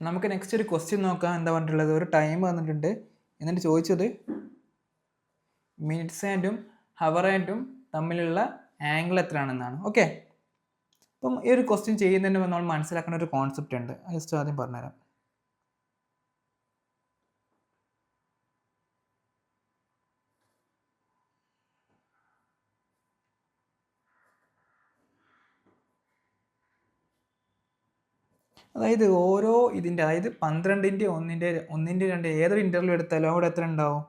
നമുക്ക് നെക്സ്റ്റ് ഒരു ക്വസ്റ്റ്യൻ നോക്കാം. എന്താ പറഞ്ഞിട്ടുള്ളത്, ഒരു ടൈം വന്നിട്ടുണ്ട്. എന്നിട്ട് ചോദിച്ചത് മിനിറ്റ്സ് ആൻഡും ഹവർ ആൻഡും തമ്മിലുള്ള ആംഗിൾ എത്രയാണെന്നാണ്. ഓക്കെ, അപ്പം ഈ ഒരു ക്വസ്റ്റ്യൻ ചെയ്യുന്നതിന് നമ്മൾ മനസ്സിലാക്കുന്ന ഒരു കോൺസെപ്റ്റ് ഉണ്ട്. ജസ്റ്റ് ആദ്യം പറഞ്ഞുതരാം. അതായത് ഓരോ ഇതിൻ്റെ, അതായത് 12ൻ്റെ 1ൻ്റെ 2 ഏതൊരു ഇൻ്റർവ്യൂ എടുത്താലും അവിടെ എത്ര ഉണ്ടാവും?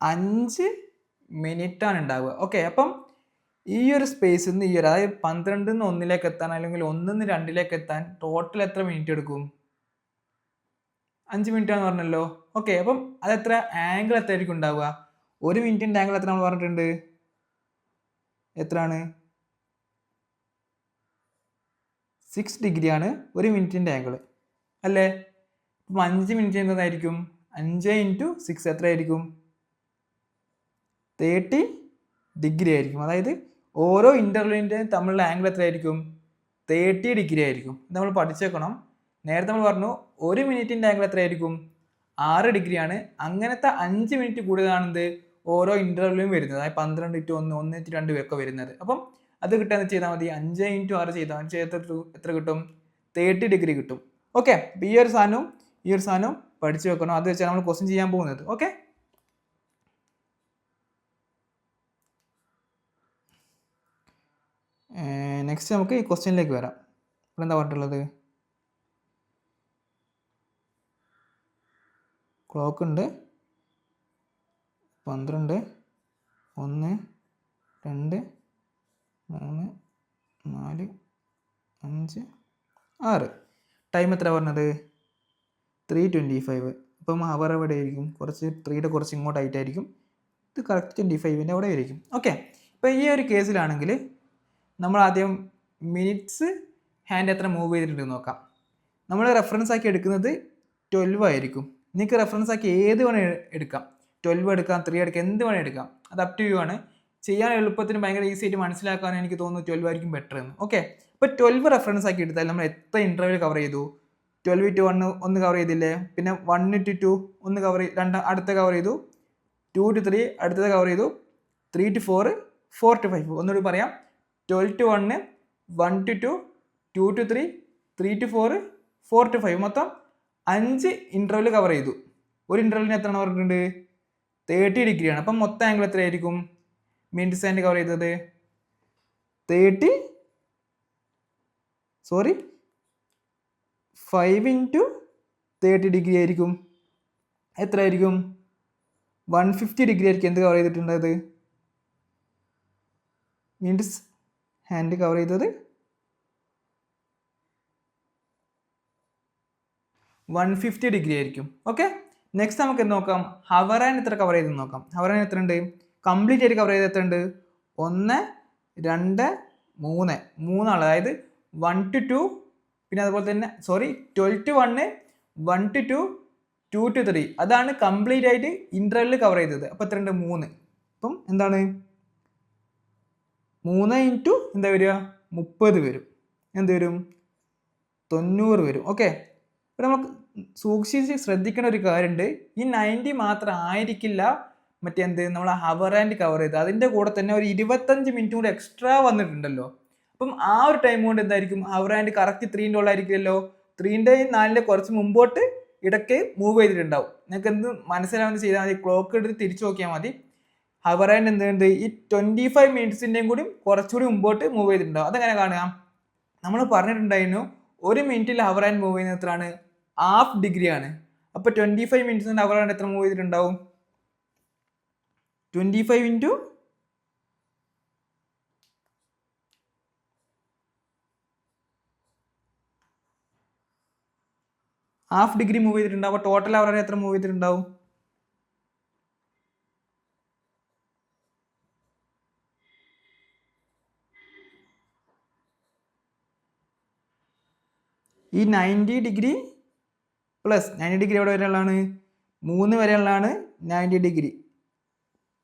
5 മിനിറ്റാണ് ഉണ്ടാവുക. ഓക്കെ, അപ്പം ഈ ഒരു സ്പേസിൽ നിന്ന് അതായത് 12 നിന്ന് 1ലേക്ക് എത്താൻ അല്ലെങ്കിൽ 1 നിന്ന് 2ലേക്ക് എത്താൻ ടോട്ടൽ എത്ര മിനിറ്റ് എടുക്കും? 5 മിനിറ്റ് ആണെന്ന് പറഞ്ഞല്ലോ. ഓക്കെ, അപ്പം അതെത്ര ആംഗിൾ എത്രയായിരിക്കും ഉണ്ടാവുക? 1 മിനിറ്റിൻ്റെ ആംഗിൾ എത്ര നമ്മൾ പറഞ്ഞിട്ടുണ്ട്? എത്രയാണ്? 6 ഡിഗ്രിയാണ് 1 മിനിറ്റിൻ്റെ ആംഗിൾ അല്ലേ? അപ്പം 5 മിനിറ്റ് എന്തായിരിക്കും? 5 × 6 എത്രയായിരിക്കും? 30 ഡിഗ്രി ആയിരിക്കും. അതായത് ഓരോ ഇൻ്റർവ്യൂവിൻ്റെ തമ്മിലുള്ള ആംഗിൾ എത്രയായിരിക്കും? 30 ഡിഗ്രി ആയിരിക്കും. നമ്മൾ പഠിച്ചേക്കണം. നേരത്തെ നമ്മൾ പറഞ്ഞു 1 മിനിറ്റിൻ്റെ ആംഗിൾ എത്രയായിരിക്കും? 6 ഡിഗ്രിയാണ്. അങ്ങനത്തെ 5 മിനിറ്റ് കൂടുതലാണെന്ത് ഓരോ ഇൻ്റർവ്യൂവിലും വരുന്നത്. അതായത് 12 × 1, 1 × 2 ഒക്കെ വരുന്നത്. അപ്പം അത് കിട്ടാൻ ചെയ്താൽ മതി. 5 × 6 ചെയ്താൽ എത്ര കിട്ടും? 30 ഡിഗ്രി കിട്ടും. ഓക്കെ, അപ്പം ഈ ഒരു സാധനവും പഠിച്ചു വെക്കണം. അത് വെച്ചാൽ നമ്മൾ ക്വസ്റ്റ്യൻ ചെയ്യാൻ പോകുന്നത്. ഓക്കെ, നെക്സ്റ്റ് നമുക്ക് ഈ ക്വസ്റ്റ്യനിലേക്ക് വരാം. ഇവിടെ എന്താ പറഞ്ഞിട്ടുള്ളത്? ക്ലോക്ക് ഉണ്ട്. 12, 1, 2, 3, 4, 5, 6. ടൈം എത്ര പറഞ്ഞത്? 3:25. അപ്പം അവർ എവിടെ ആയിരിക്കും? കുറച്ച് 3യുടെ കുറച്ച് ഇങ്ങോട്ടായിട്ടായിരിക്കും. ഇത് കറക്റ്റ് 25ൻ്റെ അവിടെ ആയിരിക്കും. ഓക്കെ, ഇപ്പം ഈ ഒരു കേസിലാണെങ്കിൽ നമ്മൾ ആദ്യം മിനിറ്റ്സ് ഹാൻഡ് എത്ര മൂവ് ചെയ്തിട്ടുണ്ടെന്ന് നോക്കാം. നമ്മൾ റെഫറൻസ് ആക്കി എടുക്കുന്നത് 12 ആയിരിക്കും. നിങ്ങൾക്ക് റെഫറൻസ് ആക്കി ഏത് വേണേൽ എടുക്കാം. 12 എടുക്കാം, 3 എടുക്കാം, എന്ത് വേണേൽ എടുക്കാം. അത് അപ് ടു യു ആണ്. ചെയ്യാൻ എളുപ്പത്തിന് ഭയങ്കര ഈസി ആയിട്ട് മനസ്സിലാക്കാൻ എനിക്ക് തോന്നുന്നു 12 ആയിരിക്കും ബെറ്റർ എന്ന്. ഓക്കെ, ഇപ്പോൾ 12 റെഫറൻസ് ആക്കി എടുത്താൽ നമ്മൾ എത്ര ഇൻ്റർവ്യൂ കവർ ചെയ്തു? 12 to 1 ഒന്ന് കവർ ചെയ്തില്ലേ? പിന്നെ 1 to 2 ഒന്ന് കവർ അടുത്ത കവർ ചെയ്തു. 2 to 3 അടുത്തത് കവർ ചെയ്തു. 3 to 4, 4 to 5. ഒന്നുകൂടി പറയാം. 12 to 1, 1 to 2, 2 to 3, 3 to 4, 4 to 5. മൊത്തം 5 ഇൻ്റർവ്യൂ കവർ ചെയ്തു. ഒരു ഇൻ്റർവ്യൂവിന് എത്രയാണ് പറഞ്ഞിട്ടുണ്ട്? 30 ഡിഗ്രിയാണ്. അപ്പം മൊത്തം ആംഗിൾ എത്രയായിരിക്കും? മിനിറ്റ്സ് ആൻഡ് കവർ ചെയ്തത് 5 × 30 ഡിഗ്രി ആയിരിക്കും. എത്ര ആയിരിക്കും? 150 ഡിഗ്രി ആയിരിക്കും. എന്ത് കവർ ചെയ്തിട്ടുണ്ടത്? മിനിറ്റ്സ് ഹാൻഡ് കവർ ചെയ്തത് 150 ഡിഗ്രി ആയിരിക്കും. ഓക്കെ, നെക്സ്റ്റ് നമുക്ക് എന്ത് നോക്കാം? ഹവർ ആൻഡ് എത്ര കവർ ചെയ്തെന്ന് നോക്കാം. ഹവർ ആൻഡ് എത്ര ഉണ്ട്? കംപ്ലീറ്റ് ആയിട്ട് കവർ ചെയ്ത് എത്ര ഉണ്ട്? 1, 2, 3. 3 ആൾ, അതായത് 1 to 2, പിന്നെ അതുപോലെ തന്നെ 12 to 1, 1 to 2, 2 to 3. അതാണ് കംപ്ലീറ്റ് ആയിട്ട് ഇൻ്റർവെല്ലിൽ കവർ ചെയ്തത്. അപ്പോൾ എത്ര ഉണ്ട്? 3. അപ്പം എന്താണ്? 3 × എന്താ വരിക? 30 വരും. എന്ത് വരും? 90 വരും. ഓക്കെ, അപ്പോൾ നമുക്ക് സൂക്ഷിച്ച് ശ്രദ്ധിക്കേണ്ട ഒരു കാര്യമുണ്ട്. ഈ 90 മാത്രം ആയിരിക്കില്ല മറ്റെന്ത് നമ്മൾ ഹവർ ആൻഡ് കവർ ചെയ്ത്. അതിൻ്റെ കൂടെ തന്നെ ഒരു 25 മിനിറ്റ് കൂടെ എക്സ്ട്രാ വന്നിട്ടുണ്ടല്ലോ. അപ്പം ആ ഒരു ടൈം കൊണ്ട് എന്തായിരിക്കും? ഹവർ ആൻഡ് കറക്റ്റ് 3ൻ്റെ ഉള്ളായിരിക്കില്ലല്ലോ. 3ൻ്റെയും 4ൻ്റെ കുറച്ച് മുമ്പോട്ട് ഇടയ്ക്ക് മൂവ് ചെയ്തിട്ടുണ്ടാവും. നിങ്ങൾക്ക് എന്ത് മനസ്സിലാവുന്നത് ചെയ്താൽ മതി. ക്ലോക്ക് എടുത്ത് തിരിച്ചു നോക്കിയാൽ മതി. ഹവർ ആൻഡ് എന്തുണ്ട്? ഈ 25 മിനിറ്റ്സിൻ്റെയും കൂടി കുറച്ചുകൂടി മുമ്പോട്ട് മൂവ് ചെയ്തിട്ടുണ്ടാവും. അതെങ്ങനെ കാണുക? നമ്മൾ പറഞ്ഞിട്ടുണ്ടായിരുന്നു 1 മിനിറ്റിൽ ഹവർ ആൻഡ് മൂവ് ചെയ്യുന്നത് എത്രയാണ്? ഹാഫ് ഡിഗ്രിയാണ്. അപ്പോൾ 25 മിനിറ്റ്സിൻ്റെ ഹവർ ആൻഡ് എത്ര മൂവ് ചെയ്തിട്ടുണ്ടാവും? 25 × ഹാഫ് ഡിഗ്രി മൂവ് ചെയ്തിട്ടുണ്ടാവും. അപ്പോൾ ടോട്ടൽ ഹവർ ആൻഡ് എത്ര മൂവ് ചെയ്തിട്ടുണ്ടാവും? ഈ 90 ഡിഗ്രി പ്ലസ് 90 ഡിഗ്രി എവിടെ വരെയുള്ളതാണ്? 3 വരെയുള്ളതാണ് 90 ഡിഗ്രി.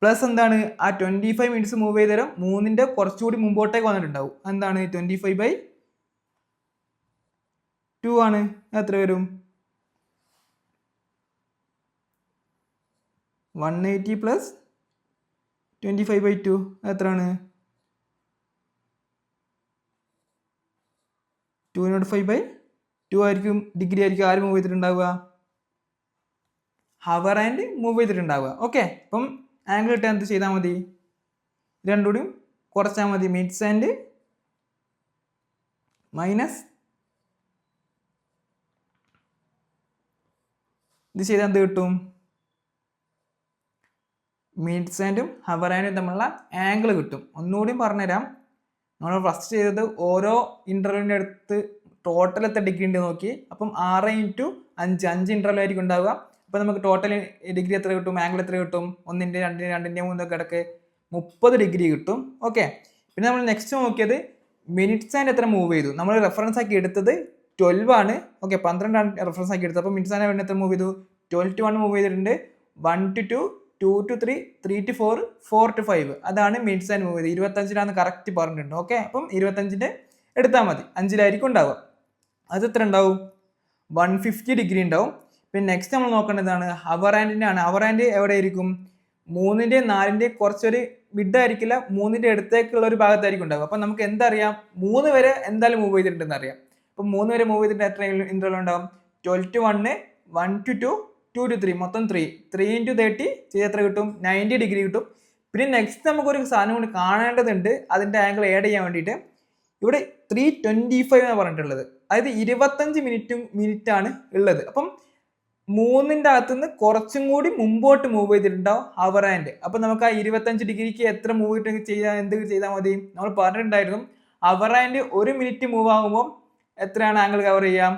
പ്ലസ് എന്താണ്? ആ 25 മിനിറ്റ്സ് മൂവ് ചെയ്ത് തരാം 3ൻ്റെ കുറച്ചുകൂടി മുമ്പോട്ടേക്ക് വന്നിട്ടുണ്ടാവും. എന്താണ്? 25/2 ആണ്. എത്ര വരും? 180 പ്ലസ് 25/2 എത്രയാണ്? 205/2 ആയിരിക്കും. ഡിഗ്രി ആയിരിക്കും ആര് മൂവ് ചെയ്തിട്ടുണ്ടാവുക? ഹവർ ആൻഡ് മൂവ് ചെയ്തിട്ടുണ്ടാവുക. ഓക്കെ, അപ്പം ആംഗിൾ ഇട്ടാൽ എന്ത് ചെയ്താൽ മതി? രണ്ടുകൂടിയും കുറച്ചാൽ മതി. മിഡ്സ് ആൻഡ് മൈനസ് ഇത് ചെയ്താൽ എന്ത് കിട്ടും? മിഡ്സ് ആൻഡും ഹവർ ആൻഡും തമ്മിലുള്ള ആംഗിൾ കിട്ടും. ഒന്നുകൂടിയും പറഞ്ഞുതരാം. നമ്മൾ ഫസ്റ്റ് ചെയ്തത് ഓരോ ഇൻ്റർവെല്ലിൻ്റെ അടുത്ത് ടോട്ടൽ എത്ര ഡിഗ്രി ഉണ്ട് നോക്കി. അപ്പം 6 × 5 ഇൻ്റർവെൽ ആയിരിക്കും ഉണ്ടാവുക. അപ്പം നമുക്ക് ടോട്ടൽ ഡിഗ്രി എത്ര കിട്ടും? ആംഗിൾ എത്ര കിട്ടും? 1, 2, 2, 3 കിടക്ക് 30 ഡിഗ്രി കിട്ടും. ഓക്കെ, പിന്നെ നമ്മൾ നെക്സ്റ്റ് നോക്കിയത് മിനിറ്റ്സ് ആൻഡ് എത്ര മൂവ് ചെയ്തു. നമ്മൾ റെഫറൻസ് ആക്കി എടുത്തത് 12 ആണ്. ഓക്കെ, 12 റെഫറൻസ് ആക്കി എടുത്തത്. അപ്പോൾ മിനിറ്റ്സ് ആൻഡ് വേണ്ടി എത്ര മൂവ് ചെയ്തു? 12 to 1 മൂവ് ചെയ്തിട്ടുണ്ട്. 1 to 2, 2 to 3, 3 to 4, 4 to 5 അതാണ് മിനിറ്റ്സ് ആൻഡ് മൂവ് ചെയ്ത്. 25 കറക്റ്റ് പറഞ്ഞിട്ടുണ്ട്. ഓക്കെ, അപ്പം 25 എടുത്താൽ മതി. 5 ഉണ്ടാവുക. അത് എത്ര ഉണ്ടാവും? 150 ഡിഗ്രി ഉണ്ടാവും. പിന്നെ നെക്സ്റ്റ് നമ്മൾ നോക്കേണ്ടതാണ് ഹവർ ആൻഡിൻ്റെ ആണ്. ഹവർ ആൻഡ് എവിടെ ആയിരിക്കും? 3ൻ്റെയും 4ൻ്റെയും കുറച്ചൊരു മിഡ് ആയിരിക്കില്ല, 3ൻ്റെ അടുത്തേക്കുള്ള ഒരു ഭാഗത്തായിരിക്കും ഉണ്ടാവുക. അപ്പം നമുക്ക് എന്തറിയാം? 3 വരെ എന്തായാലും മൂവ് ചെയ്തിട്ടുണ്ടെന്ന് അറിയാം. അപ്പം 3 വരെ മൂവ് ചെയ്തിട്ട് എത്ര ഇൻ്റർവൽ ഉണ്ടാവും? 12 to 1, 1 to 2, 2 to 3, മൊത്തം 3 into 30 ചെയ്ത് എത്ര കിട്ടും? 90 ഡിഗ്രി കിട്ടും. പിന്നെ നെക്സ്റ്റ് നമുക്കൊരു സാധനം കൂടി കാണേണ്ടതുണ്ട്. അതിൻ്റെ ആംഗിൾ ആഡ് ചെയ്യാൻ വേണ്ടിയിട്ട് ഇവിടെ 325 എന്നാണ് പറഞ്ഞിട്ടുള്ളത്. അതായത് 25 മിനിറ്റ് ആണ് ഉള്ളത്. അപ്പം 3ൻ്റെ അകത്തുനിന്ന് കുറച്ചും കൂടി മുമ്പോട്ട് മൂവ് ചെയ്തിട്ടുണ്ടാവും ഹവർ ആൻഡ്. അപ്പം നമുക്ക് ആ 25 ഡിഗ്രിക്ക് എത്ര മൂവ് ചെയ്താൽ എന്ത് ചെയ്താൽ മതി? നമ്മൾ പറഞ്ഞിട്ടുണ്ടായിരുന്നു ഹവർ ആൻഡ് 1 മിനിറ്റ് മൂവ് ആകുമ്പോൾ എത്രയാണ് ആംഗിൾ കവർ ചെയ്യാം?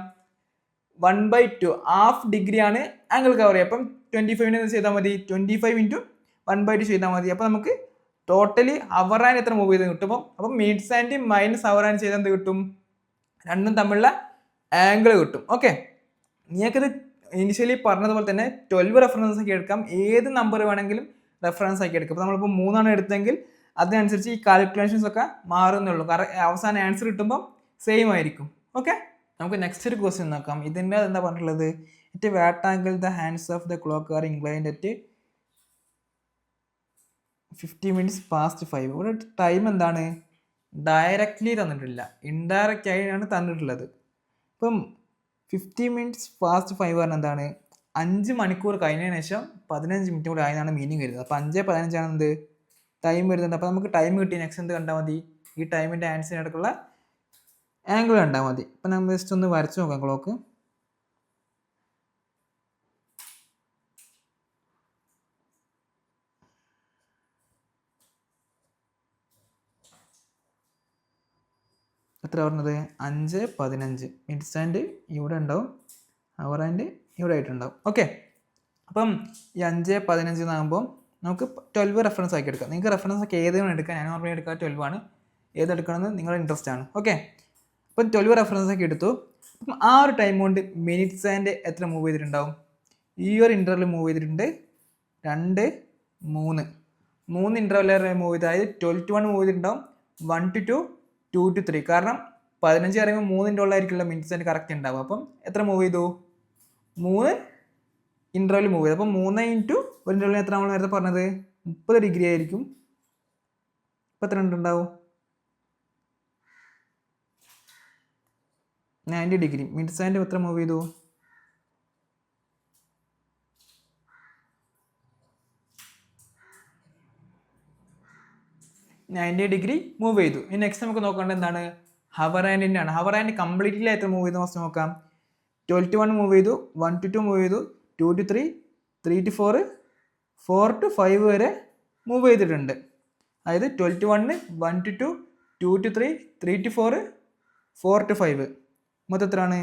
1/2 ഹാഫ് ഡിഗ്രി ആണ് ആംഗിൾ കവർ ചെയ്യുക. അപ്പം 25 ചെയ്താൽ മതി. 25 × 1/2 ചെയ്താൽ മതി. അപ്പം നമുക്ക് ടോട്ടലി ഹവർ ആൻഡ് എത്ര മൂവ് ചെയ്ത് കിട്ടും? അപ്പം minutes and minus hour and ചെയ്താൽ എന്ത് കിട്ടും? രണ്ടും തമ്മിലുള്ള ആംഗിൾ കിട്ടും. ഓക്കെ, നിങ്ങൾക്കിത് ഇനിഷ്യലി പറഞ്ഞതുപോലെ തന്നെ 12 റെഫറൻസ് ആക്കി എടുക്കാം. ഏത് നമ്പർ വേണമെങ്കിലും റെഫറൻസ് ആക്കി എടുക്കാം. അപ്പോൾ നമ്മളിപ്പോൾ 3 എടുത്തെങ്കിൽ അതിനനുസരിച്ച് ഈ കാൽക്കുലേഷൻസ് ഒക്കെ മാറുന്നുള്ളൂ. കാരണം അവസാനം ആൻസർ കിട്ടുമ്പോൾ സെയിം ആയിരിക്കും. ഓക്കെ, നമുക്ക് നെക്സ്റ്റ് ഒരു ക്വസ്റ്റ്യൻ നോക്കാം. ഇതിൻ്റെ എന്താ പറഞ്ഞിട്ടുള്ളത്? It what angle the hands of the clock are inclined at 50 minutes past 5. ഇവിടെ ടൈം എന്താണ്? ഡയറക്റ്റ്ലി തന്നിട്ടില്ല, ഇൻഡയറക്റ്റ് ആയിട്ടാണ് തന്നിട്ടുള്ളത്. ഇപ്പം 50 minutes past 5 പറഞ്ഞാൽ എന്താണ്? 5 മണിക്കൂർ കഴിഞ്ഞതിന് ശേഷം 15 മിനിറ്റ് കൂടി ആയതാണ് മീനിങ് വരുന്നത്. അപ്പോൾ 5:15 ആണ് എന്ത് ടൈം വരുന്നത്. അപ്പോൾ നമുക്ക് ടൈം കിട്ടി. നെക്സ്റ്റ് എന്ത് കണ്ടാൽ മതി? ഈ ടൈമിൻ്റെ ആൻസറിനടുക്കുള്ള ആംഗിൾ കണ്ടാൽ മതി. അപ്പം നമ്മൾ ജസ്റ്റ് ഒന്ന് വരച്ച് നോക്കാം ക്ലോക്ക്. എത്ര പറഞ്ഞത്? 5:15. മിനിറ്റ്സ് ആൻഡ് ഇവിടെ ഉണ്ടാവും, ഹവർ ആൻഡ് ഇവിടെ ആയിട്ടുണ്ടാവും. ഓക്കെ, അപ്പം ഈ 5:15 എന്നാകുമ്പോൾ നമുക്ക് 12 റെഫറൻസ് ആക്കി എടുക്കാം. നിങ്ങൾക്ക് റെഫറൻസ് ഒക്കെ ഏത് വേണം എടുക്കാം. ഞാൻ നോർമലി എടുക്കുക 12 ആണ്. ഏതെടുക്കണമെന്ന് നിങ്ങളുടെ ഇൻട്രസ്റ്റ് ആണ്. ഓക്കെ, അപ്പം 12 റെഫറൻസ് ഒക്കെ എടുത്തു. അപ്പം ആ ഒരു ടൈം കൊണ്ട് മിനിറ്റ്സ് ആൻഡ് എത്ര മൂവ് ചെയ്തിട്ടുണ്ടാവും? ഈ ഒരു ഇൻ്റർവെൽ മൂവ് ചെയ്തിട്ടുണ്ട് 2, 3 ഇൻ്റർവെൽ മൂവ് ചെയ്ത്. അതായത് 12 to 1 മൂവ് ചെയ്തിട്ടുണ്ടാവും, 1 to 2, 2 to 3. കാരണം 15 പറയുമ്പോൾ 3ൻ്റെ ഉള്ളായിരിക്കുമല്ലോ മിനിറ്റ്സ് ആൻഡ് കറക്റ്റ് ഉണ്ടാവും. അപ്പം എത്ര മൂവ് ചെയ്തു? 3 ഇൻ്റർവെൽ മൂവ് ചെയ്തു. അപ്പം 3 × 1 ഇൻ്റർവെൽ എത്ര നമ്മൾ നേരത്തെ പറഞ്ഞത്? 30 ഡിഗ്രി ആയിരിക്കും. ഇപ്പം എത്ര ഉണ്ടാവും? 90 ഡിഗ്രി. മിനിറ്റ്സ് ആൻഡ് എത്ര മൂവ് ചെയ്തു? 90 ഡിഗ്രി മൂവ് ചെയ്തു. ഇനി നെക്സ്റ്റ് നമുക്ക് നോക്കേണ്ടത് എന്താണ്? ഹവർ ആൻഡിൻ്റെ ആണ്. ഹവർ ആൻഡ് കംപ്ലീറ്റ്ലി എത്ര മൂവ് ചെയ്തു ഫസ്റ്റ് നോക്കാം. 12 to 1 മൂവ് ചെയ്തു, 1 to 2 മൂവ് ചെയ്തു, 2 to 3, 3 to 4, 4 to 5 വരെ മൂവ് ചെയ്തിട്ടുണ്ട്. അതായത് 12 to 1, 1 to 2, 2 to 3, 3 to 4, 4 to 5 മൊത്തം എത്രയാണ്?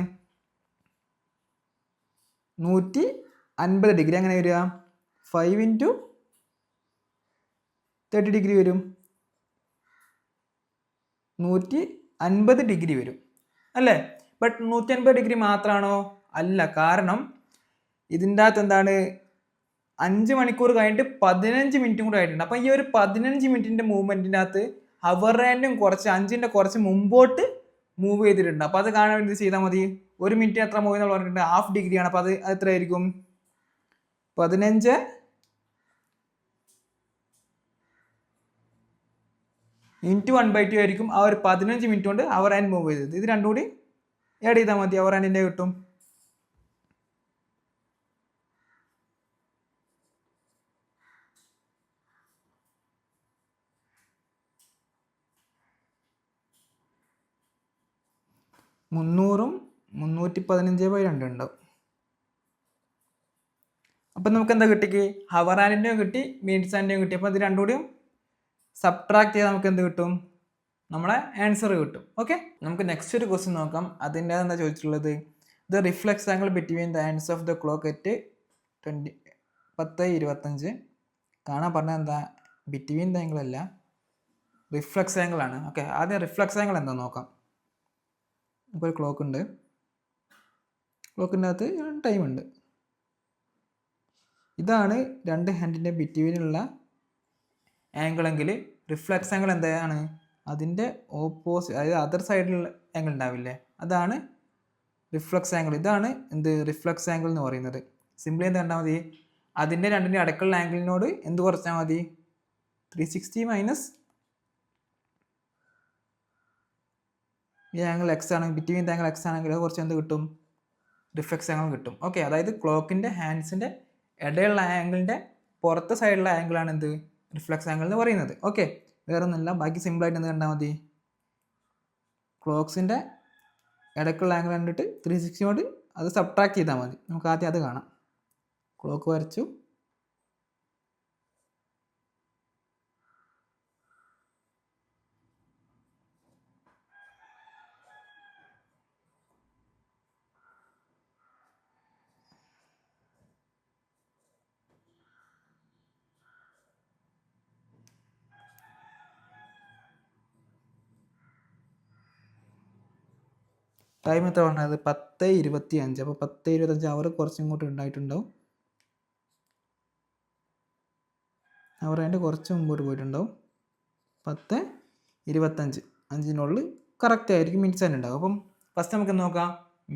150 ഡിഗ്രി. അങ്ങനെ വരിക 5 × 30 ഡിഗ്രി വരും. 150 ഡിഗ്രി വരും അല്ലേ? ബട്ട് 150 ഡിഗ്രി മാത്രമാണോ? അല്ല. കാരണം ഇതിൻ്റെ അകത്ത് എന്താണ്? 5 മണിക്കൂർ കഴിഞ്ഞിട്ട് 15 മിനിറ്റും കൂടെ ആയിട്ടുണ്ട്. അപ്പം ഈ ഒരു 15 മിനിറ്റിൻ്റെ മൂവ്മെൻറ്റിൻ്റെ അകത്ത് ഹവർ ആൻഡും കുറച്ച് 5ൻ്റെ കുറച്ച് മുമ്പോട്ട് മൂവ് ചെയ്തിട്ടുണ്ട്. അപ്പോൾ അത് കാണാൻ വേണ്ടി ചെയ്താൽ മതി. 1 മിനിറ്റ് എത്ര മൂവ് എന്ന് പറഞ്ഞിട്ടുണ്ട്, ഹാഫ് ഡിഗ്രിയാണ്. അപ്പോൾ അത് എത്രയായിരിക്കും? 15 ഇൻറ്റു 1/2 ആയിരിക്കും. ആ ഒരു 15 മിനിറ്റ് കൊണ്ട് അവർ ആൻഡ് മൂവ് ചെയ്തത്. ഇത് രണ്ടും കൂടി ആഡ് ചെയ്താൽ മതി, അവർ ആൻഡിൻ്റെ കിട്ടും. മുന്നൂറും 315/2 ഉണ്ടാവും. അപ്പം നമുക്ക് എന്താ കിട്ടിക്ക്? ഹവർ ആൻഡിൻ്റെയും കിട്ടി, മിനിറ്റ്സ് ആൻഡിൻ്റെയും കിട്ടി. അപ്പോൾ ഇത് രണ്ടും കൂടിയും സബ്ട്രാക്ട് ചെയ്താൽ നമുക്ക് എന്ത് കിട്ടും? നമ്മളെ ആൻസർ കിട്ടും. ഓക്കെ, നമുക്ക് നെക്സ്റ്റ് ഒരു ക്വസ്റ്റ്യൻ നോക്കാം. അതിൻ്റെ എന്താ ചോദിച്ചിട്ടുള്ളത്? The reflex angle between the hands of the clock at 10:25. കാണാൻ പറഞ്ഞാൽ എന്താ? ബിറ്റ്വീൻ ദ ആംഗിൾ അല്ല, റിഫ്ലെക്സ് ആംഗിൾ ആണ്. ഓക്കെ, ആദ്യം റിഫ്ലെക്സ് ആംഗിൾ എന്താ നോക്കാം. ഇപ്പോൾ ഒരു ക്ലോക്ക് ഉണ്ട്, ക്ലോക്കിൻ്റെ അകത്ത് ടൈം ഉണ്ട്. ഇതാണ് രണ്ട് ഹാൻഡിൻ്റെ ബിറ്റ്വീനുള്ള ആംഗിൾ എങ്കിൽ റിഫ്ലെക്സ് ആംഗിൾ എന്താണ്? അതിൻ്റെ ഓപ്പോസിറ്റ്, അതായത് അതർ സൈഡിലുള്ള ആംഗിൾ ഉണ്ടാവില്ലേ, അതാണ് റിഫ്ലെക്സ് ആംഗിൾ. ഇതാണ് എന്ത്? റിഫ്ലെക്സ് ആംഗിൾ എന്ന് പറയുന്നത്. സിംപ്ലി എന്ത് കണ്ടാൽ മതി? അതിൻ്റെ രണ്ടിൻ്റെ അടുക്കുള്ള ആംഗിളിനോട് എന്ത് കുറച്ചാൽ മതി? 360 മൈനസ് ഈ ആംഗിൾ എക്സ് ആണെങ്കിൽ, ബിറ്റ്വീൻ ദ ആംഗിൾ എക്സ് ആണെങ്കിൽ കുറച്ച് എന്ത് കിട്ടും? റിഫ്ലെക്സ് ആംഗിൾ കിട്ടും. ഓക്കെ, അതായത് ക്ലോക്കിൻ്റെ ഹാൻഡ്സിൻ്റെ ഇടയുള്ള ആംഗിളിൻ്റെ പുറത്തെ സൈഡിലുള്ള ആംഗിളാണ് എന്ത്? റിഫ്ലെക്സ് ആംഗിൾ എന്ന് പറയുന്നത്. ഓക്കെ, വേറെ ഒന്നുമില്ല. ബാക്കി സിമ്പിളായിട്ട് എന്ത് കണ്ടാൽ മതി? ക്ലോക്സിൻ്റെ ഇടയ്ക്കുള്ള ആംഗിൾ കണ്ടിട്ട് 360 അത് സബ്ട്രാക്ട് ചെയ്താൽ മതി. നമുക്ക് ആദ്യം അത് കാണാം. ക്ലോക്ക് വരച്ചു, ടൈം എത്ര പറഞ്ഞത്? 10:25. അപ്പോൾ 10:25 അവർ കുറച്ച് ഇങ്ങോട്ട് ഉണ്ടായിട്ടുണ്ടാവും. അവർ അതിൻ്റെ കുറച്ച് മുമ്പോട്ട് പോയിട്ടുണ്ടാവും. 10:25 5-നുള്ളിൽ കറക്റ്റ് ആയിരിക്കും മിനിറ്റ്സ് ആൻഡ് ഉണ്ടാവും. അപ്പം ഫസ്റ്റ് നമുക്ക് നോക്കാം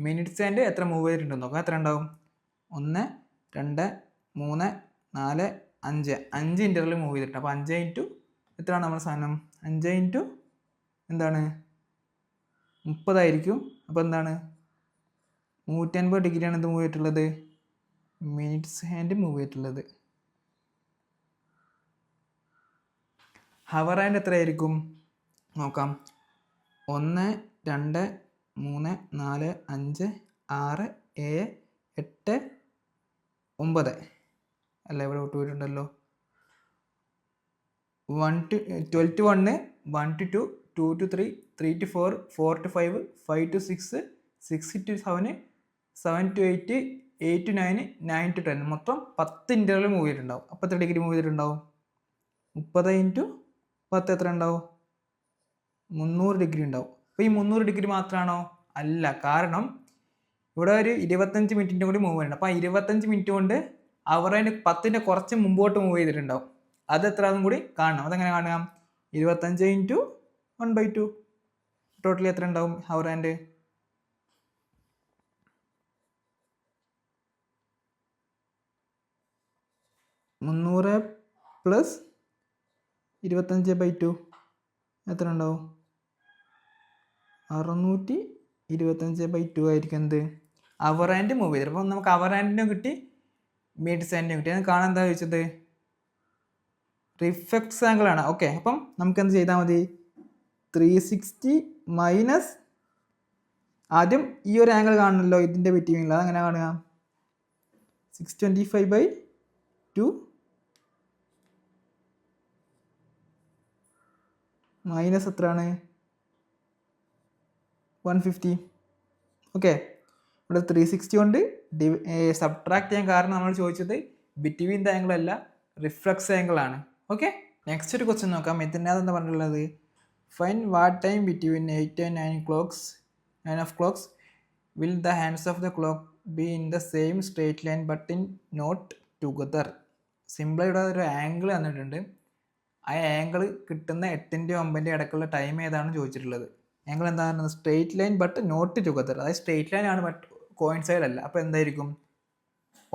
മിനിറ്റ്സ് ആൻഡ് എത്ര മൂവ് ചെയ്തിട്ടുണ്ടെന്ന് നോക്കാം. എത്ര ഉണ്ടാവും? 1 2 3 4 5 5 ഇൻ്റർവെൽ മൂവ് ചെയ്തിട്ടുണ്ട്. അപ്പോൾ 5 ഇൻറ്റു എത്രയാണ് നമ്മുടെ സാധനം? 5 ഇൻറ്റു എന്താണ്? 30 ആയിരിക്കും. അപ്പോൾ എന്താണ്? 180 ഡിഗ്രിയാണ് എന്ത് മൂവ് ചെയ്തിട്ടുള്ളത്? മിനിറ്റ്സ് ഹാൻഡ് മൂവ് ചെയ്തിട്ടുള്ളത്. ഹവർ ഹാൻഡ് എത്രയായിരിക്കും നോക്കാം. 1 2 3 4 5 6 7 8 9 അല്ല, ഇവിടെ വിട്ടു പോയിട്ടുണ്ടല്ലോ. 12 to 1 1 to 2 2 to 3 3 to 4 4 to 5 5 to 6 6 to 7 7 to 8 8 to 9 9 to 10 മൊത്തം 10 ഇൻ്റർവെൽ മൂവ് ചെയ്തിട്ടുണ്ടാവും. അപ്പോൾ എത്ര ഡിഗ്രി മൂവ് ചെയ്തിട്ടുണ്ടാവും? 30 ഇൻറ്റു 10 എത്ര ഉണ്ടാവും? 300 ഡിഗ്രി ഉണ്ടാവും. അപ്പോൾ ഈ 300 ഡിഗ്രി മാത്രമാണോ? അല്ല, കാരണം ഇവിടെ ഒരു 25 മിനിറ്റിൻ്റെ കൂടി മൂവ് ചെയ്യുന്നുണ്ട്. അപ്പോൾ 25 മിനിറ്റ് കൊണ്ട് അവർ അതിൻ്റെ 10ൻ്റെ കുറച്ച് മുമ്പോട്ട് മൂവ് ചെയ്തിട്ടുണ്ടാവും. അത് എത്ര അതും കൂടി കാണണം. അതെങ്ങനെ കാണാം? 25 ഇൻറ്റു 1/2 ടോട്ടലി എത്ര ഉണ്ടാവും ഹവർ ഹാൻഡ്? 300 പ്ലസ് 25/2 എത്ര ഉണ്ടാവും? 625/2 ആയിരിക്കും എന്ത്? അവർ ഹാൻഡ് മൂവ് ചെയ്തത്. അപ്പം നമുക്ക് അവർ ഹാൻഡിനും കിട്ടി, മിനിറ്റ്സ് ഹാൻഡിനും കിട്ടി. അത് കാണാൻ എന്താ ചോദിച്ചത്? റിഫ്ലെക്സ് ആംഗിൾ ആണ്. ഓക്കെ, അപ്പം നമുക്ക് എന്ത് ചെയ്താൽ മതി? 360 മൈനസ് ആദ്യം ഈ ഒരു ആംഗിൾ കാണണമല്ലോ, ഇതിൻ്റെ ബിറ്റ്വീനിൽ. അതെങ്ങനെ കാണുക? 625/2 മൈനസ് എത്രയാണ്? 150. ഓക്കെ, ഇവിടെ 360 കൊണ്ട് സബ്ട്രാക്ട് ചെയ്യാൻ കാരണം നമ്മൾ ചോദിച്ചത് ബിറ്റ്വീൻ ദ ആംഗിൾ അല്ല, റിഫ്ലെക്സ് ആംഗിൾ ആണ്. ഓക്കെ, നെക്സ്റ്റ് ഒരു ക്വസ്റ്റ്യൻ നോക്കാം. ഇതിൻ്റെ അതെന്താ പറഞ്ഞിട്ടുള്ളത്? Find what time between 8 and 9 of clocks will the hands of the clock be in the same straight line but in not together. Simple ഇവിടെ ഒരു angle തന്നിട്ടുണ്ട്. ആ ആംഗിൾ കിട്ടുന്ന 8ൻ്റെയും 9ൻ്റെയും ഇടയ്ക്കുള്ള ടൈം ഏതാണ് ചോദിച്ചിട്ടുള്ളത്. ആംഗിൾ എന്താണ്? Straight line but not together. അതായത് സ്ട്രെയിറ്റ് ലൈൻ ആണ് ബട്ട് കോയിൻസൈഡ് അല്ല. അപ്പോൾ എന്തായിരിക്കും?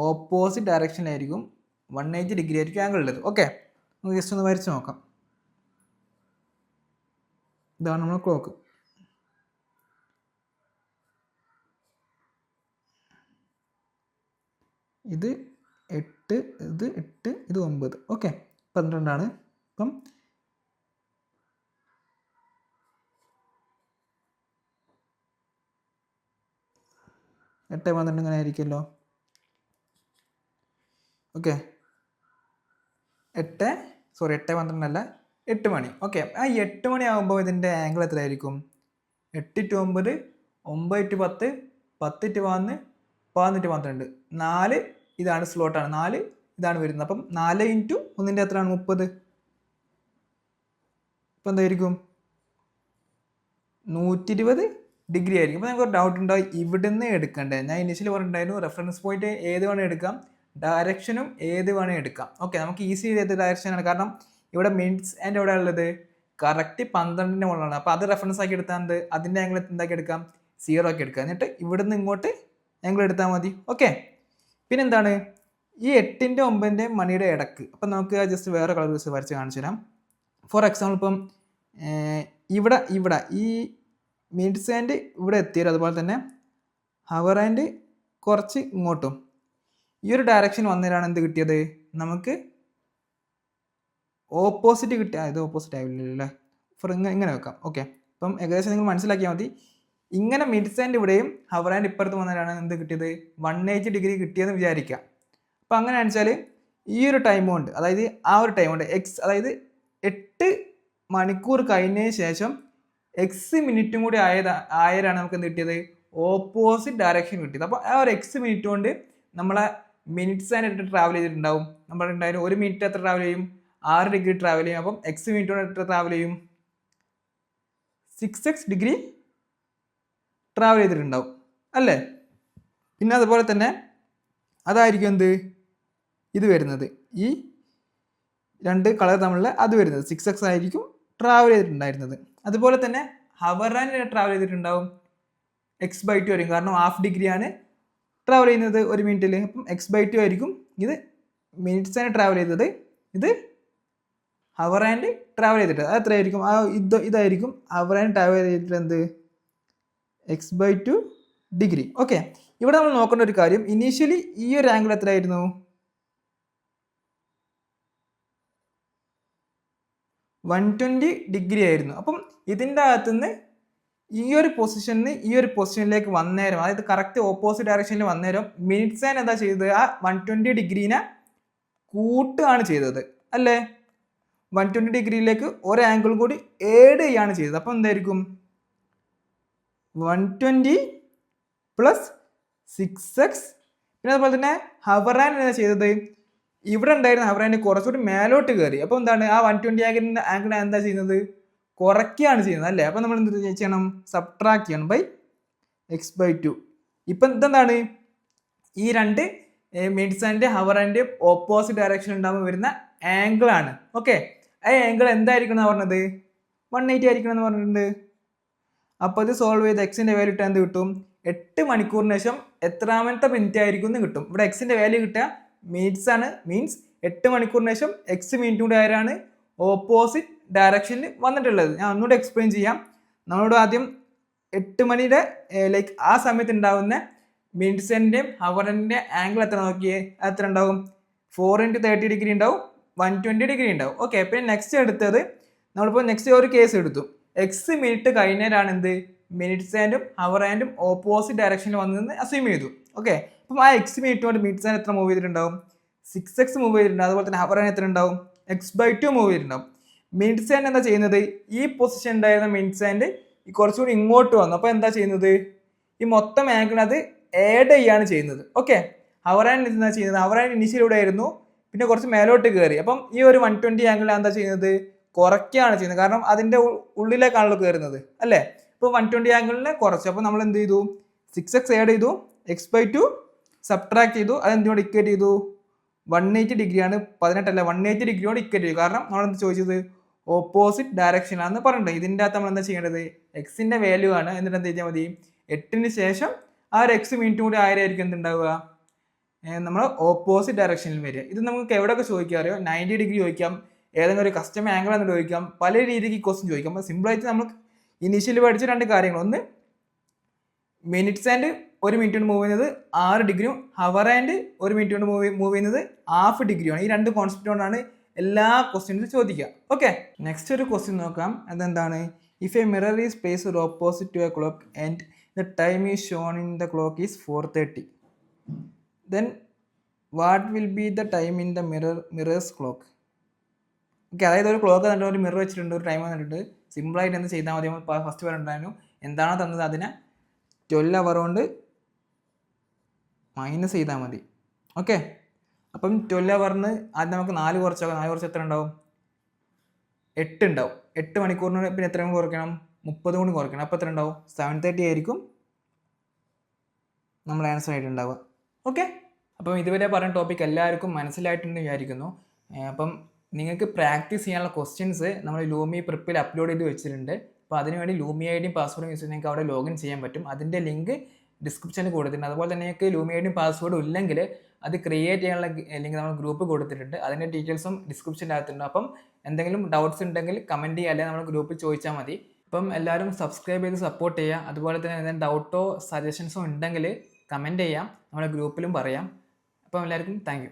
ഓപ്പോസിറ്റ് ഡയറക്ഷനിലായിരിക്കും 180 ഡിഗ്രി ആയിരിക്കും ആംഗിൾ ഉള്ളത്. ഓക്കെ, നമുക്ക് ജസ്റ്റ് ഒന്ന് വരച്ച് നോക്കാം. ഇതാണ് നമ്മൾ ക്ലോക്ക്. ഇത് 8, ഇത് 8, ഇത് 9. ഓക്കെ, 12 അപ്പം 8, 12 ഇങ്ങനെ ആയിരിക്കുമല്ലോ. ഓക്കെ, 8, 12 അല്ല, 8 മണി. ഓക്കെ, ആ 8 മണി ആകുമ്പോൾ ഇതിൻ്റെ ആംഗിൾ എത്രയായിരിക്കും? 8 to 9, 9 to 10, 10 to 11, 11 to 12. 4 ഇതാണ് സ്ലോട്ടാണ്, 4 ഇതാണ് വരുന്നത്. അപ്പം 4 into 1 എത്രയാണ്? 30. ഇപ്പം എന്തായിരിക്കും? 120 ഡിഗ്രി ആയിരിക്കും. അപ്പോൾ നമുക്ക് ഒരു ഡൗട്ട് ഉണ്ടാവും, ഇവിടുന്ന് എടുക്കണ്ടേ? ഞാൻ ഇനിഷ്യലി പറഞ്ഞിട്ടുണ്ടായിരുന്നു റെഫറൻസ് പോയിന്റ് ഏത് വേണേൽ എടുക്കാം, ഡയറക്ഷനും ഏത് വേണേൽ എടുക്കാം. ഓക്കെ, നമുക്ക് ഈസി ഏത് ഡയറക്ഷനാണ്, കാരണം ഇവിടെ മിനിറ്റ്സ് ആൻഡ് എവിടെ ഉള്ളത്? കറക്റ്റ് 12ന്റെ മുകളിലാണ്. അപ്പോൾ അത് റെഫറൻസ് ആക്കി എടുത്താൽ അതിൻ്റെ ആംഗിൾ എന്താക്കി എടുക്കാം? 0 ആക്കി എടുക്കാം. എന്നിട്ട് ഇവിടുന്ന് ഇങ്ങോട്ട് ആംഗിൾ എടുത്താൽ മതി. ഓക്കെ, പിന്നെന്താണ്? ഈ 8ന്റെ 9ന്റെ മണിയുടെ ഇടക്ക്. അപ്പം നമുക്ക് ജസ്റ്റ് വേറെ കളർ വരച്ച് കാണിച്ചു തരാം. ഫോർ എക്സാമ്പിൾ, ഇപ്പം ഇവിടെ ഈ മിനിറ്റ്സ് ആൻഡ് ഇവിടെ എത്തിയത്, അതുപോലെ തന്നെ ഹവർ ആൻഡ് കുറച്ച് ഇങ്ങോട്ടും ഈ ഒരു ഡയറക്ഷൻ വന്നതിലാണ് എന്ത് കിട്ടിയത്? നമുക്ക് ഓപ്പോസിറ്റ് കിട്ടിയ, ഇത് ഓപ്പോസിറ്റ് ആവില്ലല്ലേ, ഫോർ ഇങ്ങനെ വെക്കാം. ഓക്കെ, അപ്പം ഏകദേശം നിങ്ങൾ മനസ്സിലാക്കിയാൽ മതി. ഇങ്ങനെ മിനിറ്റ്സ് ആൻഡ് ഇവിടെയും ഹവർ ആൻഡ് ഇപ്പുറത്ത് വന്നതിലാണ് എന്ത് കിട്ടിയത്? 180 ഡിഗ്രി കിട്ടിയെന്ന് വിചാരിക്കാം. അപ്പം അങ്ങനെ വെച്ചാൽ ഈ ഒരു ടൈം കൊണ്ട്, അതായത് ആ ഒരു ടൈം കൊണ്ട് അതായത് 8 മണിക്കൂർ കഴിഞ്ഞതിന് ശേഷം എക്സ് മിനിറ്റും കൂടി ആയതാണ് നമുക്ക് എന്ത് കിട്ടിയത്? ഓപ്പോസിറ്റ് ഡയറക്ഷൻ കിട്ടിയത്. അപ്പോൾ ആ ഒരു എക്സ് മിനിറ്റ് കൊണ്ട് നമ്മളെ മിനിറ്റ്സ് ആൻഡ് ട്രാവൽ ചെയ്തിട്ടുണ്ടാവും. നമ്മളുണ്ടായാലും 1 മിനിറ്റ് എത്ര ട്രാവൽ ചെയ്യും? 6 ഡിഗ്രി ട്രാവൽ ചെയ്യും. അപ്പം എക്സ് മിനിറ്റ് കൊണ്ട് എത്ര ട്രാവൽ ചെയ്യും? 6x ഡിഗ്രി ട്രാവൽ ചെയ്തിട്ടുണ്ടാവും അല്ലേ? പിന്നെ അതുപോലെ തന്നെ അതായിരിക്കും എന്ത് ഇത് വരുന്നത്, ഈ 2 കളർ തമ്മിലുള്ള അത് വരുന്നത് 6x ആയിരിക്കും ട്രാവൽ ചെയ്തിട്ടുണ്ടായിരുന്നത്. അതുപോലെ തന്നെ ഹവർ ആൻഡ് ട്രാവൽ ചെയ്തിട്ടുണ്ടാവും x/2 ആയിരിക്കും, കാരണം ഹാഫ് ഡിഗ്രിയാണ് ട്രാവൽ ചെയ്യുന്നത് 1 മിനിറ്റിൽ. അപ്പം x/2 ആയിരിക്കും. ഇത് മിനിറ്റ്സ് ആണ് ട്രാവൽ ചെയ്തത്, ഇത് ഹവർ ആൻഡ് ട്രാവൽ ചെയ്തിട്ട് അത് എത്രയായിരിക്കും? ആ ഇതായിരിക്കും ഹവർ ആൻഡ് ട്രാവൽ ചെയ്തിട്ട് എന്ത്? x/2 degree. ഓക്കെ, ഇവിടെ നമ്മൾ നോക്കേണ്ട ഒരു കാര്യം, ഇനീഷ്യലി ഈ ഒരു ആംഗിൾ എത്രയായിരുന്നു? 120 ഡിഗ്രി ആയിരുന്നു. അപ്പം ഇതിൻ്റെ അകത്തുനിന്ന് ഈ ഒരു പൊസിഷനിലേക്ക് വന്നേരം, അതായത് കറക്റ്റ് ഓപ്പോസിറ്റ് ഡയറക്ഷനിൽ വന്നേരം മിനിറ്റ്സ് ആൻഡ് എന്താ ചെയ്തത്? ആ 120 ഡിഗ്രീനെ കൂട്ടുകയാണ് ചെയ്തത് അല്ലേ? 120 ഡിഗ്രിയിലേക്ക് ഒരു ആംഗിൾ കൂടി ഏഡ് ചെയ്യാണ് ചെയ്തത്. അപ്പം എന്തായിരിക്കും? 120 പ്ലസ് 6x. പിന്നെ അതുപോലെ തന്നെ ഹവർ ആൻഡ് എന്താ ചെയ്തത്? ഇവിടെ ഉണ്ടായിരുന്ന ഹവർ ആൻഡ് കുറച്ചുകൂടി മേലോട്ട് കയറി. അപ്പോൾ എന്താണ്? ആ 120 ആംഗിൾ എന്താ ചെയ്യുന്നത്? കുറയ്ക്കുകയാണ് ചെയ്യുന്നത് അല്ലേ? അപ്പോൾ നമ്മൾ എന്ത് ചെയ്യണം? സബ്ട്രാക്ട് ചെയ്യണം ബൈ x/2. ഇപ്പം ഇതെന്താണ്? ഈ 2 minutes and hour and opposite direction ഉണ്ടാകുമ്പോൾ വരുന്ന ആംഗിൾ ആണ്. ഓക്കെ, ആ ആംഗിൾ എന്തായിരിക്കണം എന്ന് പറഞ്ഞത്? 180 ആയിരിക്കണം എന്ന് പറഞ്ഞിട്ടുണ്ട്. അപ്പോൾ ഇത് സോൾവ് ചെയ്ത് എക്സിൻ്റെ വാല്യൂ ഇട്ടാൽ എന്ത് കിട്ടും? 8 മണിക്കൂറിന് ശേഷം എത്രാമത്തെ മിനിറ്റ് ആയിരിക്കും എന്ന് കിട്ടും. ഇവിടെ എക്സിൻ്റെ വാല്യൂ കിട്ടുക മിനിറ്റ്സ് ആണ്, മീൻസ് 8 മണിക്കൂറിന് ശേഷം എക്സ് മിനിറ്റ് കൂടി ആയാണ് ഓപ്പോസിറ്റ് ഡയറക്ഷനിൽ വന്നിട്ടുള്ളത്. ഞാൻ ഒന്നുകൂടെ എക്സ്പ്ലെയിൻ ചെയ്യാം. നമ്മളോട് ആദ്യം 8 മണിയുടെ ലൈക്ക് ആ സമയത്ത് ഉണ്ടാകുന്ന മിനിറ്റ്സിൻ്റെയും ഹവറിൻ്റെ ആംഗിൾ എത്ര നോക്കിയേ? എത്ര ഉണ്ടാവും? 4 into 30 ഡിഗ്രി ഉണ്ടാവും, 120 ഡിഗ്രി ഉണ്ടാവും. ഓക്കെ, പിന്നെ നെക്സ്റ്റ് എടുത്തത് നമ്മളിപ്പോൾ നെക്സ്റ്റ് ഒരു കേസ് എടുത്തു. എക്സ് മിനിറ്റ് കഴിഞ്ഞാലാണ് എന്ത്? മിനിറ്റ്സ് ആൻഡും ഹവർ ആൻഡും ഓപ്പോസിറ്റ് ഡയറക്ഷനിൽ വന്നതെന്ന് അസ്യൂം ചെയ്തു. ഓക്കെ, അപ്പം ആ എക്സ് മിനിറ്റ് കൊണ്ട് മിനിറ്റ്സ് ആൻഡ് എത്ര മൂവ് ചെയ്തിട്ടുണ്ടാവും? 6x മൂവ് ചെയ്തിട്ടുണ്ട്. അതുപോലെ തന്നെ ഹവർ ആൻഡ് എത്ര ഉണ്ടാവും? x/2 മൂവ് ചെയ്തിട്ടുണ്ടാവും. മിനിറ്റ്സ് ആൻഡ് എന്താ ചെയ്യുന്നത്? ഈ പൊസിഷൻ ഉണ്ടായിരുന്ന മിനിറ്റ്സ് ആൻഡ് കുറച്ചുകൂടി ഇങ്ങോട്ട് വന്നു. അപ്പോൾ എന്താ ചെയ്യുന്നത്? ഈ മൊത്തം ആംഗിൾ അത് ആഡ് ചെയ്യാണ് ചെയ്യുന്നത്. ഓക്കെ, ഹവർ ആൻഡ് എന്താ ചെയ്യുന്നത്? ഹവർ ആൻഡ് ഇനീഷ്യൽ ഇവിടെ ആയിരുന്നു, പിന്നെ കുറച്ച് മേലോട്ട് കയറി. അപ്പം ഈ ഒരു 120 ആംഗിൾ എന്താ ചെയ്യുന്നത്? കുറയ്ക്കുകയാണ് ചെയ്യുന്നത്, കാരണം അതിൻ്റെ ഉള്ളിലേക്കാണല്ലോ കയറുന്നത് അല്ലേ? ഇപ്പോൾ 120 ആംഗിളിനെ കുറച്ച്. അപ്പോൾ നമ്മൾ എന്ത് ചെയ്തു? 6x ആഡ് ചെയ്തു, x/2 സബ്ട്രാക്ട് ചെയ്തു, അതെന്തിനോട് ഇക്വേറ്റ് ചെയ്തു? 180 ഡിഗ്രിയാണ്, 18 അല്ല 180 ഡിഗ്രിയോട് ഇക്വേറ്റ് ചെയ്തു. കാരണം നമ്മളെന്ത് ചോദിച്ചത്? ഓപ്പോസിറ്റ് ഡയറക്ഷനാണെന്ന് പറഞ്ഞിട്ടുണ്ട്. ഇതിൻ്റെ അകത്ത് നമ്മൾ എന്താ ചെയ്യേണ്ടത്, എക്സിൻ്റെ വാല്യൂ ആണ്, എന്നിട്ട് എന്ത് ചെയ്താൽ മതി, 8ന് ശേഷം ആ ഒരു എക്സ് മിനിറ്റ് കൂടി ആയിരിക്കും എന്തുണ്ടാവുക, നമ്മൾ ഓപ്പോസിറ്റ് ഡയറക്ഷനിൽ വരിക. ഇത് നമുക്ക് എവിടെയൊക്കെ ചോദിക്കാം അറിയോ, 90 ഡിഗ്രി ചോദിക്കാം, ഏതെങ്കിലും ഒരു കസ്റ്റം ആംഗിൾ എന്ന് ചോദിക്കാം, പല രീതിക്ക് ക്വസ്റ്റ്യൻ ചോദിക്കാം. അപ്പോൾ സിമ്പിളായിട്ട് നമ്മൾ ഇനീഷ്യലി പഠിച്ച 2 കാര്യങ്ങൾ, ഒന്ന് മിനിറ്റ്സ് ആൻഡ് 1 മിനിറ്റ് കൊണ്ട് മൂവ് ചെയ്യുന്നത് 6 ഡിഗ്രിയും ഹവർ ആൻഡ് 1 മിനിറ്റ് കൊണ്ട് മൂവ് ചെയ്യുന്നത് 1/2 ഡിഗ്രിയാണ്. ഈ 2 കോൺസെപ്റ്റ് കൊണ്ടാണ് എല്ലാ ക്വസ്റ്റ്യൻസും ചോദിക്കുക. ഓക്കെ, നെക്സ്റ്റ് ഒരു ക്വസ്റ്റ്യൻ നോക്കാം. അതെന്താണ്, if a mirror is placed opposite to a clock and the time is shown in the clock is 4:30, then what will be the time in the mirror's clock. Okay, അതായത് ഒരു clock തന്നിട്ട് ഒരു mirror വെച്ചിട്ടുണ്ട്, ഒരു time തന്നിട്ട് സിമ്പിളായിട്ട് എന്ത് ചെയ്താൽ മതി, നമ്മൾ ഫസ്റ്റ് പറഞ്ഞിട്ടുണ്ടായിരുന്നു എന്താണോ തന്നത് അതിനെ 12 അവർ കൊണ്ട് മൈനസ് ചെയ്താൽ മതി. ഓക്കെ, അപ്പം 12 അവറിന് ആദ്യം നമുക്ക് 4 കുറച്ച് എത്ര ഉണ്ടാവും, 8 ഉണ്ടാവും. 8 മണിക്കൂറിന് പിന്നെ എത്ര കൂടി കുറയ്ക്കണം, 30 കൂടി കുറയ്ക്കണം. അപ്പോൾ എത്ര ഉണ്ടാവും, 7:30 ആയിരിക്കും നമ്മൾ ആൻസർ ആയിട്ട് ഉണ്ടാവുക. ഓക്കെ, അപ്പം ഇതുവരെ പറഞ്ഞ ടോപ്പിക് എല്ലാവർക്കും മനസ്സിലായിട്ടുണ്ട് വിചാരിക്കുന്നു. അപ്പം നിങ്ങൾക്ക് പ്രാക്ടീസ് ചെയ്യാനുള്ള ക്വസ്റ്റ്യൻസ് നമ്മൾ ലൂമി പ്രിപ്പിൽ അപ്ലോഡ് ചെയ്ത് വെച്ചിട്ടുണ്ട്. അപ്പോൾ അതിനുവേണ്ടി ലൂമി ഐ ഡിയും പാസ്വേഡും യൂസ് ചെയ്ത് നിങ്ങൾക്ക് അവിടെ ലോഗിൻ ചെയ്യാൻ പറ്റും. അതിൻ്റെ ലിങ്ക് ഡിസ്ക്രിപ്ഷനിൽ കൊടുത്തിട്ടുണ്ട്. അതുപോലെ തന്നെ നിങ്ങൾക്ക് ലൂമി ഐ ഡിയും പാസ്വേഡും ഇല്ലെങ്കിൽ അത് ക്രിയേറ്റ് ചെയ്യാനുള്ള ലിങ്ക് നമ്മൾ ഗ്രൂപ്പ് കൊടുത്തിട്ടുണ്ട്. അതിൻ്റെ ഡീറ്റെയിൽസും ഡിസ്ക്രിപ്ഷൻ്റെ അകത്തുണ്ട്. അപ്പം എന്തെങ്കിലും ഡൗട്ട്സ് ഉണ്ടെങ്കിൽ കമൻറ്റ് ചെയ്യുക, അല്ലെങ്കിൽ നമ്മൾ ഗ്രൂപ്പിൽ ചോദിച്ചാൽ മതി. അപ്പം എല്ലാവരും സബ്സ്ക്രൈബ് ചെയ്ത് സപ്പോർട്ട് ചെയ്യുക. അതുപോലെ തന്നെ എന്തെങ്കിലും ഡൗട്ടോ സജഷൻസോ ഉണ്ടെങ്കിൽ കമൻറ്റ് ചെയ്യാം, നമ്മുടെ ഗ്രൂപ്പിലും പറയാം. അപ്പം എല്ലാവർക്കും താങ്ക് യു.